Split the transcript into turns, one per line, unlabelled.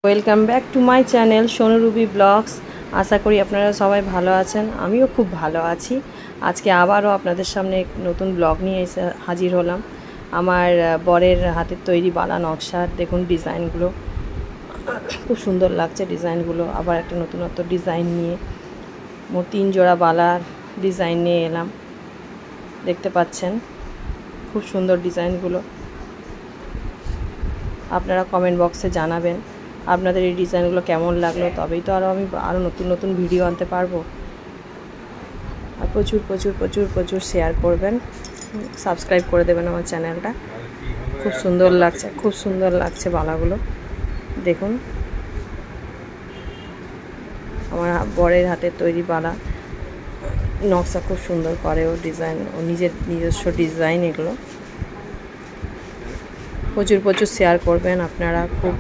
Welcome back to my channel Sonu Ruby vlogs. আশা করি আপনারা সবাই ভালো আছেন, আমিও খুব ভালো আছি। আজকে আবারও আপনাদের সামনে নতুন ব্লগ নিয়ে এসে হাজির হলাম। আমার বরের হাতের তৈরি বালা নকশার দেখুন ডিজাইনগুলো, খুব সুন্দর লাগছে ডিজাইনগুলো। আবার একটা নতুনত্ব ডিজাইন নিয়ে মোট 3 জোড়া বালার ডিজাইন নিয়ে এলাম। দেখতে পাচ্ছেন খুব সুন্দর ডিজাইনগুলো। আপনারা কমেন্ট বক্সে জানাবেন আপনাদের এই ডিজাইনগুলো কেমন লাগলো, তবেই তো আমি আরও নতুন নতুন ভিডিও আনতে পারবো। আর প্রচুর প্রচুর প্রচুর প্রচুর শেয়ার করবেন, সাবস্ক্রাইব করে দেবেন আমার চ্যানেলটা। খুব সুন্দর লাগছে, খুব সুন্দর লাগছে বালাগুলো। দেখুন আমার বরের হাতের তৈরি বালা নকশা খুব সুন্দর করে, ও ডিজাইন, ও নিজস্ব ডিজাইন। এগুলো প্রচুর প্রচুর শেয়ার করবেন আপনারা। খুব